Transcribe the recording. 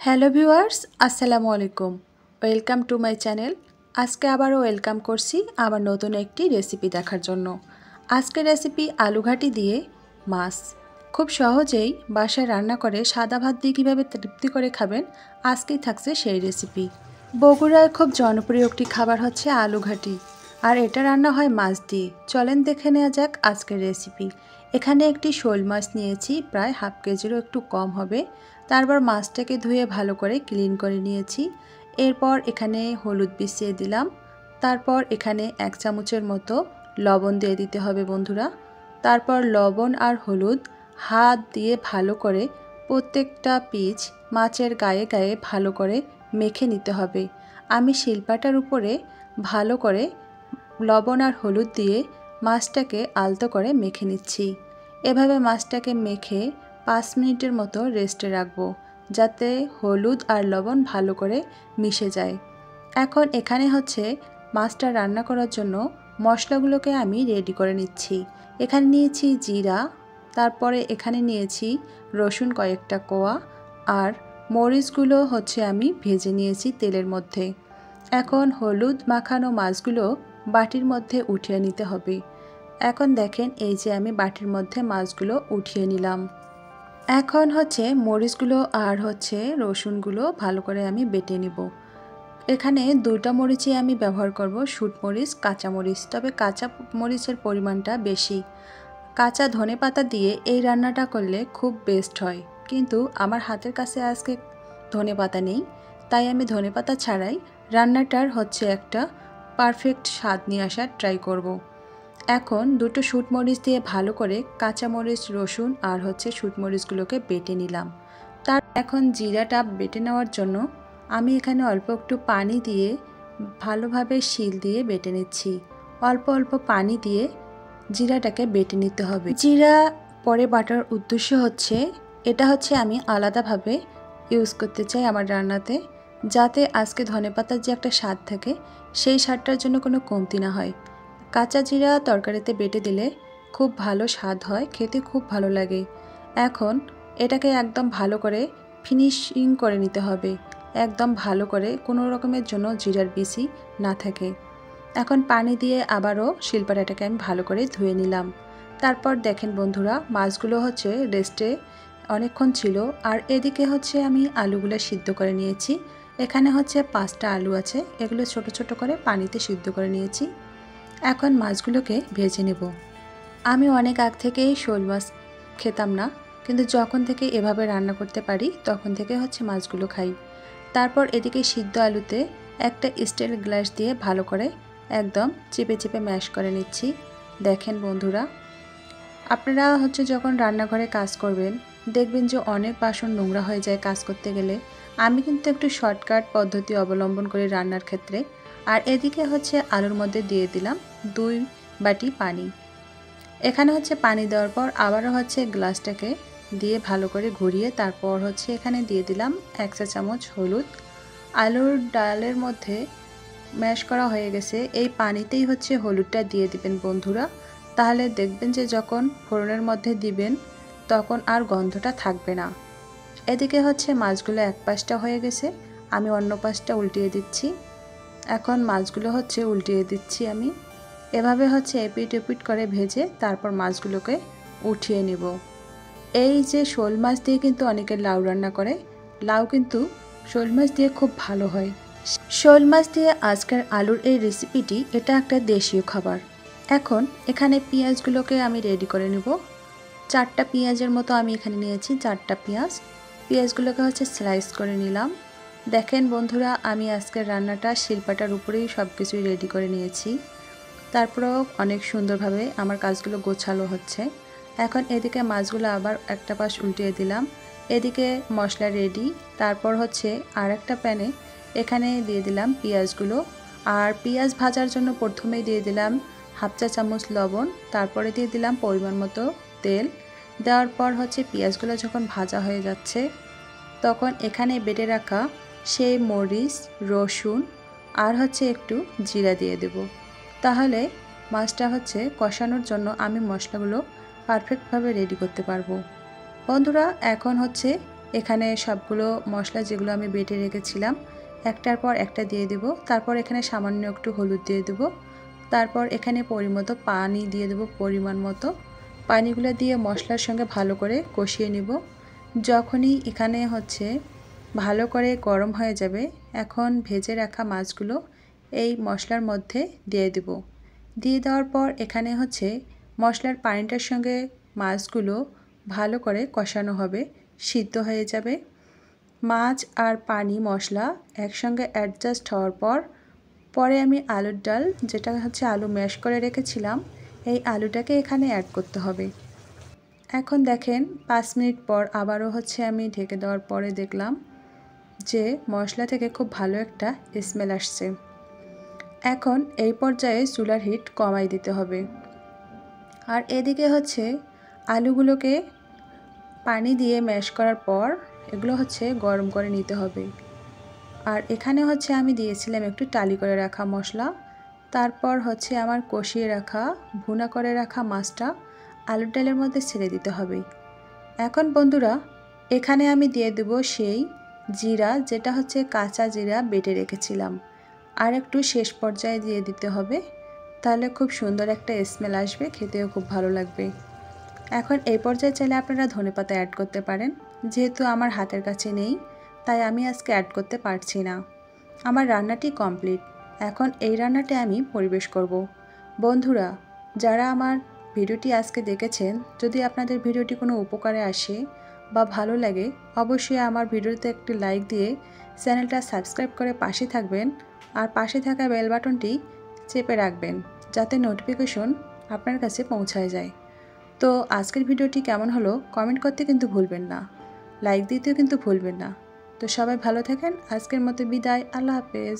Hello viewers, আসসালামু আলাইকুম। Welcome to my channel. আজকে আবারও ওয়েলকাম করছি আমার নতুন একটি রেসিপি দেখার জন্য। আজকের রেসিপি আলুঘাটি দিয়ে মাছ। খুব সহজেই বাসায় রান্না করে সাদা ভাত দিয়ে কীভাবে তৃপ্তি করে খাবেন, আজকেই থাকছে সেই রেসিপি। বগুড়ার খুব জনপ্রিয় একটি খাবার হচ্ছে আলুঘাটি, আর এটা রান্না হয় মাছ দিয়ে। চলেন দেখে নেওয়া যাক আজকের রেসিপি। এখানে একটি শোল মাছ নিয়েছি, প্রায় হাফ কেজিরও একটু কম হবে। তারপর মাছটাকে ধুয়ে ভালো করে ক্লিন করে নিয়েছি। এরপর এখানে হলুদ মিশিয়ে দিলাম। তারপর এখানে 1 চামচের মতো লবণ দিয়ে দিতে হবে বন্ধুরা। তারপর লবণ আর হলুদ হাত দিয়ে ভালো করে প্রত্যেকটা পিচ মাছের গায়ে গায়ে ভালো করে মেখে নিতে হবে। আমি শিলপাটার উপরে ভালো করে লবণ আর হলুদ দিয়ে মাছটাকে আলতো করে মেখে নিচ্ছি। এভাবে মাছটাকে মেখে 5 মিনিটের মতো রেস্টে রাখবো, যাতে হলুদ আর লবণ ভালো করে মিশে যায়। এখন এখানে হচ্ছে মাছটা রান্না করার জন্য মশলাগুলোকে আমি রেডি করে নিচ্ছি। এখানে নিয়েছি জিরা, তারপরে এখানে নিয়েছি রসুন কয়েকটা কোয়া, আর মরিচগুলো হচ্ছে আমি ভেজে নিয়েছি তেলের মধ্যে। এখন হলুদ মাখানো মাছগুলো বাটির মধ্যে উঠিয়ে নিতে হবে। এখন দেখেন, এই যে আমি বাটির মধ্যে মাছগুলো উঠিয়ে নিলাম। এখন হচ্ছে মরিচগুলো আর হচ্ছে রসুনগুলো ভালো করে আমি বেটে নিব। এখানে 2টা মরিচই আমি ব্যবহার করব, শুট মরিচ, কাঁচা মরিচ। তবে কাঁচা মরিচের পরিমাণটা বেশি। কাঁচা ধনেপাতা দিয়ে এই রান্নাটা করলে খুব বেস্ট হয়, কিন্তু আমার হাতের কাছে আজকে ধনেপাতা নেই, তাই আমি ধনেপাতা ছাড়াই রান্নাটার হচ্ছে একটা পারফেক্ট স্বাদ নিয়ে আসার ট্রাই করব। এখন 2টো শুট মরিচ দিয়ে ভালো করে কাঁচা মরিচ, রসুন আর হচ্ছে শুট মরিচগুলোকে বেটে নিলাম। তার এখন জিরাটা বেটে নেওয়ার জন্য আমি এখানে অল্প একটু পানি দিয়ে ভালোভাবে শিল দিয়ে বেটে নিচ্ছি। অল্প অল্প পানি দিয়ে জিরাটাকে বেটে নিতে হবে। জিরা পরে বাটার উদ্দেশ্য হচ্ছে, এটা হচ্ছে আমি আলাদাভাবে ইউজ করতে চাই আমার রান্নাতে, যাতে আজকে ধনেপাতার যে একটা স্বাদ থাকে সেই স্বাদটার জন্য কোনো কমতি না হয়। কাঁচা জিরা তরকারিতে বেটে দিলে খুব ভালো স্বাদ হয়, খেতে খুব ভালো লাগে। এখন এটাকে একদম ভালো করে ফিনিশিং করে নিতে হবে, একদম ভালো করে, কোনো রকমের জন্য জিরার বিচি না থাকে। এখন পানি দিয়ে আবারও শিলপাটাটাকে আমি ভালো করে ধুয়ে নিলাম। তারপর দেখেন বন্ধুরা, মাছগুলো হচ্ছে রেস্টে অনেকক্ষণ ছিল, আর এদিকে হচ্ছে আমি আলুগুলো সিদ্ধ করে নিয়েছি। এখানে হচ্ছে 5টা আলু আছে, এগুলো ছোট ছোট করে পানিতে সিদ্ধ করে নিয়েছি। এখন মাছগুলোকে ভেজে নেব। আমি অনেক আগ থেকেই শোল মাছ খেতাম না, কিন্তু যখন থেকে এভাবে রান্না করতে পারি তখন থেকে হচ্ছে মাছগুলো খাই। তারপর এদিকে সিদ্ধ আলুতে একটা স্টিল গ্লাস দিয়ে ভালো করে একদম চেপে চেপে ম্যাশ করে নিচ্ছি। দেখেন বন্ধুরা, আপনারা হচ্ছে যখন রান্নাঘরে কাজ করবেন দেখবেন যে অনেক বাসন নোংরা হয়ে যায় কাজ করতে গেলে। আমি কিন্তু একটু শর্টকাট পদ্ধতি অবলম্বন করি রান্নার ক্ষেত্রে। আর এদিকে হচ্ছে আলুর মধ্যে দিয়ে দিলাম 2 বাটি পানি। এখানে হচ্ছে পানি দেওয়ার পর আবারও হচ্ছে গ্লাসটাকে দিয়ে ভালো করে ঘুরিয়ে তারপর হচ্ছে এখানে দিয়ে দিলাম 1 চা চামচ হলুদ। আলুর ডালের মধ্যে ম্যাশ করা হয়ে গেছে, এই পানিতেই হচ্ছে হলুদটা দিয়ে দিবেন বন্ধুরা। তাহলে দেখবেন যে যখন ফোড়নের মধ্যে দিবেন তখন আর গন্ধটা থাকবে না। এদিকে হচ্ছে মাছগুলো এক পাশটা হয়ে গেছে, আমি অন্য পাশটা উল্টিয়ে দিচ্ছি। এখন মাছগুলো হচ্ছে উল্টিয়ে দিচ্ছি আমি। এভাবে হচ্ছে এপিট এপিট করে ভেজে তারপর মাছগুলোকে উঠিয়ে নেব। এই যে শোল মাছ দিয়ে কিন্তু অনেকে লাউ রান্না করে, লাউ কিন্তু শোল মাছ দিয়ে খুব ভালো হয়। শোল মাছ দিয়ে আজকের আলুর এই রেসিপিটি, এটা একটা দেশীয় খাবার। এখন এখানে পেঁয়াজগুলোকে আমি রেডি করে নেব। 4টা পেঁয়াজের মতো আমি এখানে নিয়েছি, 4টা পেঁয়াজ। পেঁয়াজগুলোকে হচ্ছে স্লাইস করে নিলাম। দেখেন বন্ধুরা, আমি আজকের রান্নাটা শিলপাটার উপরেই সব কিছুই রেডি করে নিয়েছি। তারপরেও অনেক সুন্দরভাবে আমার কাজগুলো গোছালো হচ্ছে। এখন এদিকে মাছগুলো আবার একটা পাশ উল্টিয়ে দিলাম। এদিকে মশলা রেডি। তারপর হচ্ছে আর একটা প্যানে এখানে দিয়ে দিলাম পেঁয়াজগুলো। আর পেঁয়াজ ভাজার জন্য প্রথমেই দিয়ে দিলাম 1/2 চা চামচ লবণ, তারপরে দিয়ে দিলাম পরিমাণ মতো তেল। দেওয়ার পর হচ্ছে পেঁয়াজগুলো যখন ভাজা হয়ে যাচ্ছে তখন এখানে বেটে রাখা সেই মরিচ, রসুন আর হচ্ছে একটু জিরা দিয়ে দেব। তাহলে মাছটা হচ্ছে কষানোর জন্য আমি মশলাগুলো পারফেক্টভাবে রেডি করতে পারবো। বন্ধুরা, এখন হচ্ছে এখানে সবগুলো মশলা যেগুলো আমি বেটে রেখেছিলাম একটার পর একটা দিয়ে দেব। তারপর এখানে সামান্য একটু হলুদ দিয়ে দেব। তারপর এখানে পরিমতো পানি দিয়ে দেব, পরিমাণ মতো। পানিগুলো দিয়ে মশলার সঙ্গে ভালো করে কষিয়ে নেব। যখনই এখানে ভালো করে গরম হয়ে যাবে, এখন ভেজে রাখা মাছগুলো এই মশলার মধ্যে দিয়ে দেব। দিয়ে দেওয়ার পর এখানে মশলার পানিটার সঙ্গে মাছগুলো ভালো করে কষানো হবে, সিদ্ধ হয়ে যাবে। মাছ আর পানি মশলা একসঙ্গে অ্যাডজাস্ট হওয়ার পরে আমি আলুর ডাল, যেটা আলু ম্যাশ করে রেখেছিলাম, এই আলুটাকে এখানে অ্যাড করতে হবে। এখন দেখেন 5 মিনিট পর আবারও আমি ঢেকে দেওয়ার পরে দেখলাম যে মশলা থেকে খুব ভালো একটা স্মেল আসছে। এখন এই পর্যায়ে চুলার হিট কমাই দিতে হবে। আর এদিকে আলুগুলোকে পানি দিয়ে ম্যাশ করার পর এগুলো গরম করে নিতে হবে। আর এখানে আমি দিয়েছিলাম একটু টালি করে রাখা মশলা। তারপর আমার কষিয়ে রাখা, ভুনা করে রাখা মাছটা আলুর ডালের মধ্যে ছেড়ে দিতে হবে। এখন বন্ধুরা এখানে আমি দিয়ে দেব সেই জিরা, যেটা কাঁচা জিরা বেটে রেখেছিলাম, আর একটু শেষ পর্যায়ে দিয়ে দিতে হবে। তাহলে খুব সুন্দর একটা স্মেল আসবে, খেতেও খুব ভালো লাগবে। এখন এই পর্যায়ে চাইলে আপনারা ধনেপাতা অ্যাড করতে পারেন। যেহেতু আমার হাতের কাছে নেই, তাই আমি আজকে অ্যাড করতে পারছি না। আমার রান্নাটি কমপ্লিট। এখন এই রান্নাটি আমি পরিবেশ করব। বন্ধুরা, যারা আমার ভিডিওটি আজকে দেখেছেন, যদি আপনাদের ভিডিওটি কোনো উপকারে আসে বা ভালো লাগে, অবশ্যই আমার ভিডিওতে একটি লাইক দিয়ে চ্যানেলটা সাবস্ক্রাইব করে পাশে থাকবেন। আর পাশে থাকা বেল বাটনটি চেপে রাখবেন, যাতে নোটিফিকেশন আপনার কাছে পৌঁছায় যায়। তো আজকের ভিডিওটি কেমন হলো কমেন্ট করতে কিন্তু ভুলবেন না, লাইক দিতেও কিন্তু ভুলবেন না। তো সবাই ভালো থাকেন। আজকের মতো বিদায়। আল্লাহ হাফেজ।